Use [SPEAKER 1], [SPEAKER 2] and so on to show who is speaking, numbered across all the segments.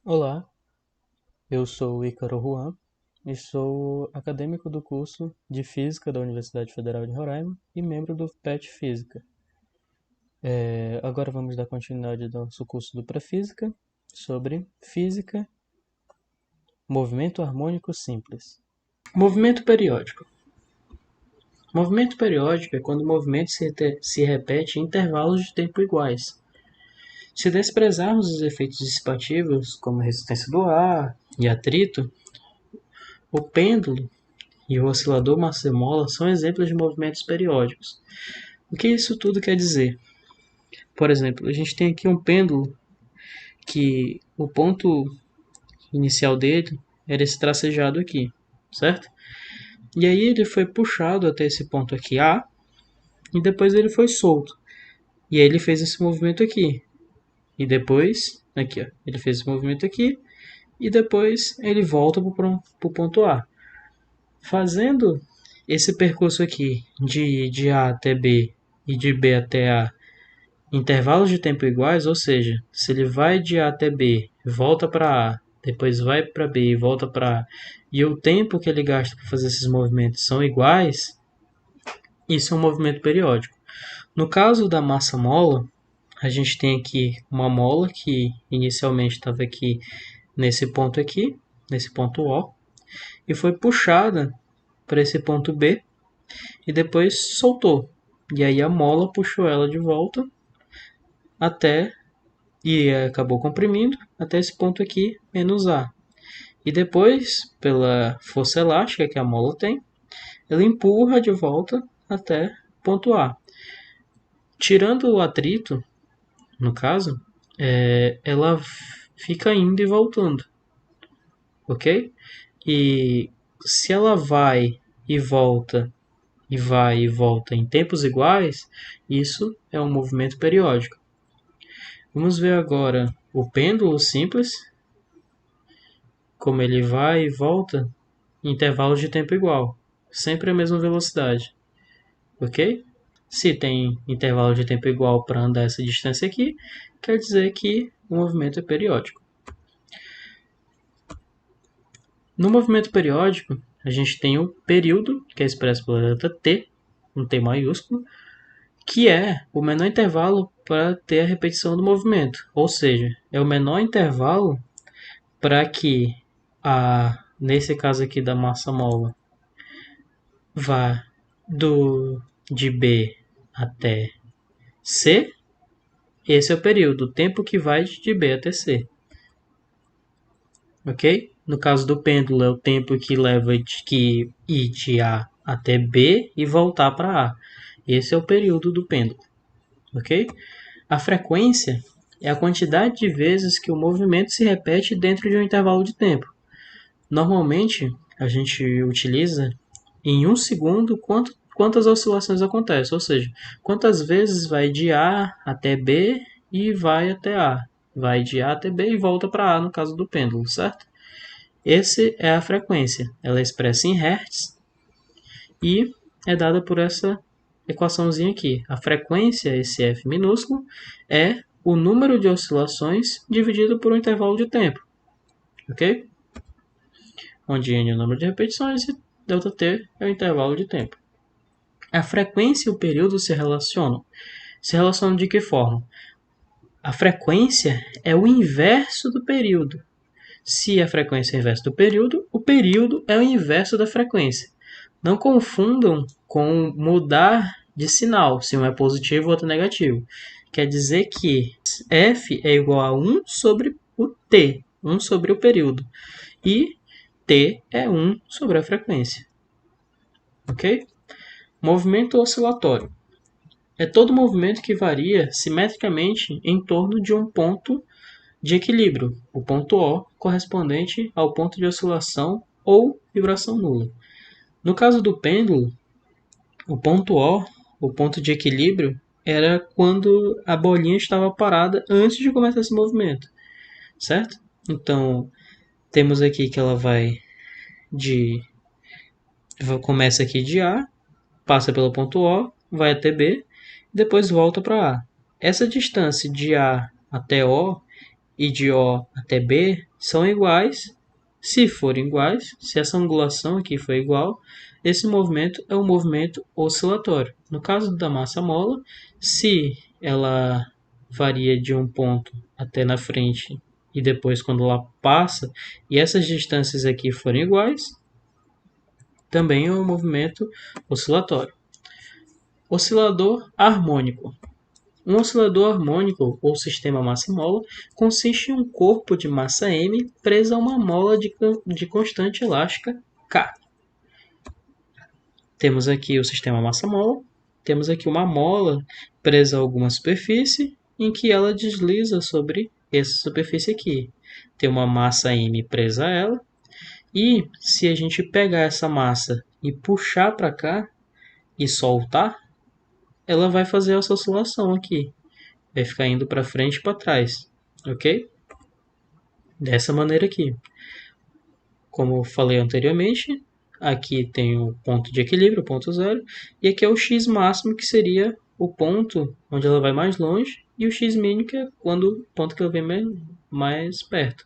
[SPEAKER 1] Olá, eu sou o Ícaro Juan e sou acadêmico do curso de Física da Universidade Federal de Roraima e membro do PET Física. Agora vamos dar continuidade ao nosso curso do Pré-Física sobre Física, Movimento Harmônico Simples. Movimento periódico. Movimento periódico é quando o movimento se repete em intervalos de tempo iguais. Se desprezarmos os efeitos dissipativos, como resistência do ar e atrito, o pêndulo e o oscilador massa-mola são exemplos de movimentos periódicos. O que isso tudo quer dizer? Por exemplo, a gente tem aqui um pêndulo que o ponto inicial dele era esse tracejado aqui, certo? E aí ele foi puxado até esse ponto aqui A e depois ele foi solto. E aí ele fez esse movimento aqui. E depois, aqui ó, ele fez esse movimento aqui e depois ele volta para o ponto A. Fazendo esse percurso aqui de A até B e de B até A intervalos de tempo iguais, ou seja, se ele vai de A até B, volta para A, depois vai para B e volta para A, e o tempo que ele gasta para fazer esses movimentos são iguais, isso é um movimento periódico. No caso da massa-mola, a gente tem aqui uma mola que inicialmente estava aqui, nesse ponto O, e foi puxada para esse ponto B e depois soltou. E aí a mola puxou ela de volta até e acabou comprimindo até esse ponto aqui, menos A. E depois, pela força elástica que a mola tem, ela empurra de volta até ponto A. Tirando o atrito, no caso, ela fica indo e voltando, ok? E se ela vai e volta em tempos iguais, isso é um movimento periódico. Vamos ver agora o pêndulo simples, como ele vai e volta em intervalos de tempo igual, sempre a mesma velocidade, ok? Se tem intervalo de tempo igual para andar essa distância aqui, quer dizer que o movimento é periódico. No movimento periódico, a gente tem o período, que é expresso pela letra T, um T maiúsculo, que é o menor intervalo para ter a repetição do movimento, ou seja, é o menor intervalo para que, nesse caso aqui da massa-mola, vá de B até C. Esse é o período, o tempo que vai de B até C. Ok? No caso do pêndulo, é o tempo que leva de ir de A até B e voltar para A. Esse é o período do pêndulo. Ok? A frequência é a quantidade de vezes que o movimento se repete dentro de um intervalo de tempo. Normalmente, a gente utiliza em um segundo quantas oscilações acontecem, ou seja, quantas vezes vai de A até B e vai até A. Vai de A até B e volta para A no caso do pêndulo, certo? Essa é a frequência. Ela é expressa em Hz e é dada por essa equaçãozinha aqui. A frequência, esse F minúsculo, é o número de oscilações dividido por um intervalo de tempo. Ok? Onde N é o número de repetições e ΔT é o intervalo de tempo. A frequência e o período se relacionam. Se relacionam de que forma? A frequência é o inverso do período. Se a frequência é o inverso do período, o período é o inverso da frequência. Não confundam com mudar de sinal, se um é positivo ou outro é negativo. Quer dizer que F é igual a 1 sobre o T, 1 sobre o período. E T é 1 sobre a frequência. Ok? Movimento oscilatório. É todo movimento que varia simetricamente em torno de um ponto de equilíbrio, o ponto O, correspondente ao ponto de oscilação ou vibração nula. No caso do pêndulo, o ponto O, o ponto de equilíbrio, era quando a bolinha estava parada antes de começar esse movimento, certo? Então, temos aqui que ela começa aqui de A, passa pelo ponto O, vai até B, depois volta para A. Essa distância de A até O, e de O até B são iguais. Se forem iguais, se essa angulação aqui for igual, esse movimento é um movimento oscilatório. No caso da massa mola, se ela varia de um ponto até na frente e depois quando ela passa, e essas distâncias aqui forem iguais, também é um movimento oscilatório. Oscilador harmônico. Um oscilador harmônico, ou sistema massa-mola, consiste em um corpo de massa m preso a uma mola de constante elástica K. Temos aqui o sistema massa-mola, temos aqui uma mola presa a alguma superfície, em que ela desliza sobre essa superfície aqui. Tem uma massa m presa a ela, e se a gente pegar essa massa e puxar para cá e soltar, ela vai fazer essa oscilação aqui. Vai ficar indo para frente e para trás, ok? Dessa maneira aqui. Como eu falei anteriormente, aqui tem o ponto de equilíbrio, o ponto zero, e aqui é o x máximo, que seria o ponto onde ela vai mais longe, e o x mínimo, que é o ponto que ela vem mais perto.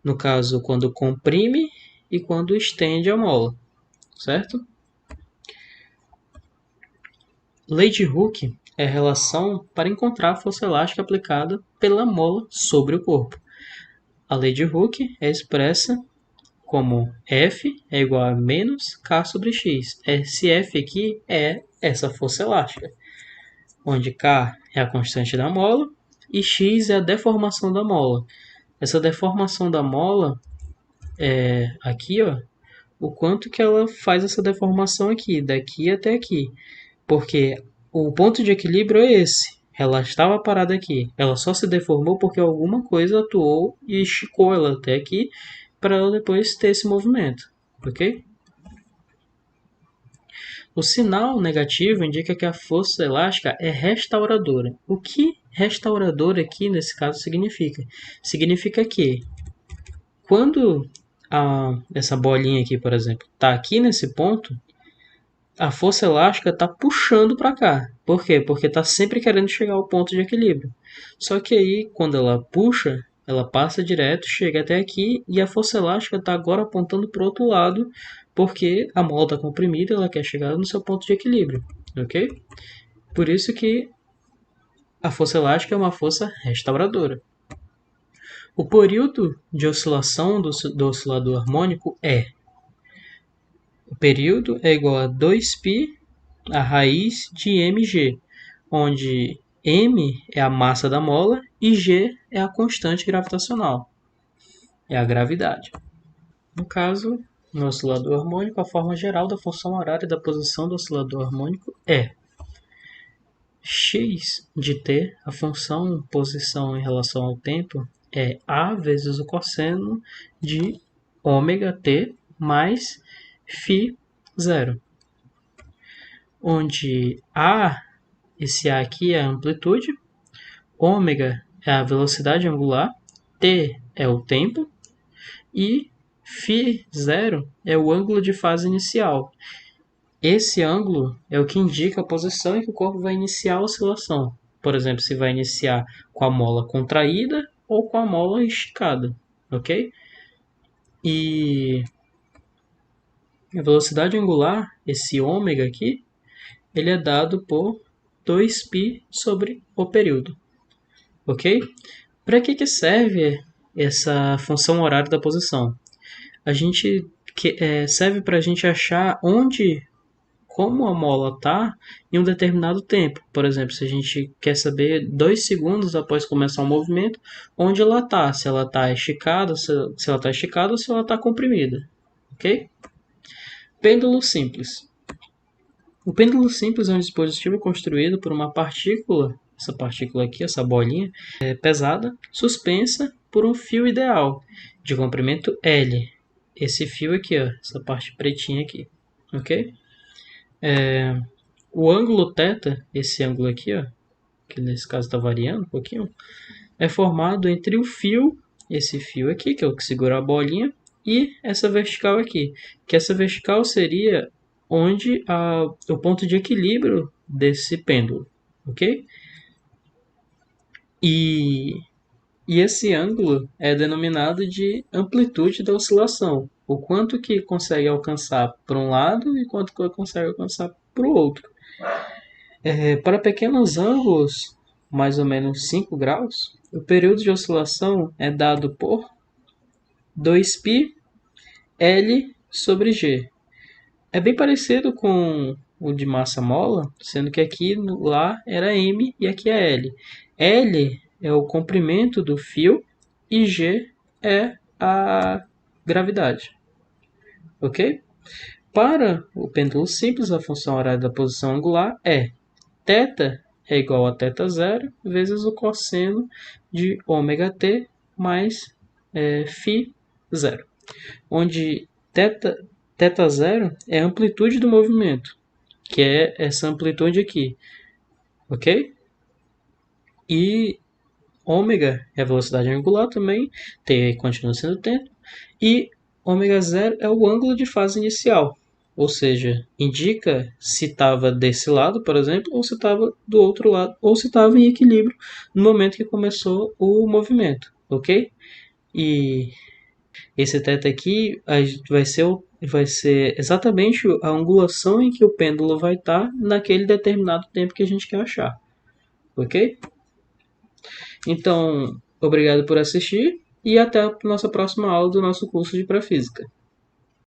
[SPEAKER 1] No caso, quando comprime e quando estende a mola, certo? Lei de Hooke é a relação para encontrar a força elástica aplicada pela mola sobre o corpo. A lei de Hooke é expressa como F é igual a menos K sobre X. Esse F aqui é essa força elástica, onde K é a constante da mola e X é a deformação da mola. Essa deformação da mola é aqui, ó, o quanto que ela faz essa deformação aqui, daqui até aqui. Porque o ponto de equilíbrio é esse. Ela estava parada aqui. Ela só se deformou porque alguma coisa atuou e esticou ela até aqui para ela depois ter esse movimento. Ok? O sinal negativo indica que a força elástica é restauradora. O que restauradora aqui nesse caso significa? Significa que quando essa bolinha aqui, por exemplo, está aqui nesse ponto, a força elástica está puxando para cá. Por quê? Porque está sempre querendo chegar ao ponto de equilíbrio. Só que aí, quando ela puxa, ela passa direto, chega até aqui, e a força elástica está agora apontando para o outro lado, porque a mola está comprimida e ela quer chegar no seu ponto de equilíbrio. Ok? Por isso que a força elástica é uma força restauradora. O período de oscilação do oscilador harmônico é: o período é igual a 2π a raiz de mg, onde m é a massa da mola e g é a constante gravitacional, é a gravidade. No caso, no oscilador harmônico, a forma geral da função horária da posição do oscilador harmônico é x de t, a função posição em relação ao tempo, é a vezes o cosseno de ômega t mais φ zero, onde esse A aqui é a amplitude, ômega é a velocidade angular, t é o tempo e φ0 é o ângulo de fase inicial. Esse ângulo é o que indica a posição em que o corpo vai iniciar a oscilação. Por exemplo, se vai iniciar com a mola contraída ou com a mola esticada, ok? E a velocidade angular, esse ômega aqui, ele é dado por 2π sobre o período, ok? Para que serve essa função horária da posição? Serve para a gente achar como a mola está em um determinado tempo. Por exemplo, se a gente quer saber 2 segundos após começar o movimento, onde ela está, se ela está esticada, se ela está esticada ou se ela está comprimida, ok? Pêndulo simples. O pêndulo simples é um dispositivo construído por uma partícula, essa partícula aqui, essa bolinha, pesada, suspensa por um fio ideal, de comprimento L. Esse fio aqui, ó, essa parte pretinha aqui, ok? O ângulo θ, esse ângulo aqui, ó, que nesse caso está variando um pouquinho, é formado entre o fio, esse fio aqui, que é o que segura a bolinha, e essa vertical aqui, que essa vertical seria onde o ponto de equilíbrio desse pêndulo, ok? E E esse ângulo é denominado de amplitude da oscilação. O quanto que consegue alcançar para um lado e quanto que consegue alcançar para o outro. Para pequenos ângulos, mais ou menos 5 graus, o período de oscilação é dado por 2π L sobre G. É bem parecido com o de massa-mola, sendo que aqui lá era M e aqui é L. L é o comprimento do fio e G é a gravidade. Ok? Para o pêndulo simples, a função horária da posição angular é θ é igual a θ0 vezes o cosseno de ômega-t mais φ0, onde θ0 é a amplitude do movimento, que é essa amplitude aqui, ok? E ômega é a velocidade angular também, t continua sendo tempo, e ômega0 é o ângulo de fase inicial, ou seja, indica se estava desse lado, por exemplo, ou se estava do outro lado, ou se estava em equilíbrio no momento que começou o movimento, ok? E esse θ aqui vai ser exatamente a angulação em que o pêndulo vai estar naquele determinado tempo que a gente quer achar, ok? Então, obrigado por assistir e até a nossa próxima aula do nosso curso de Pré-Física.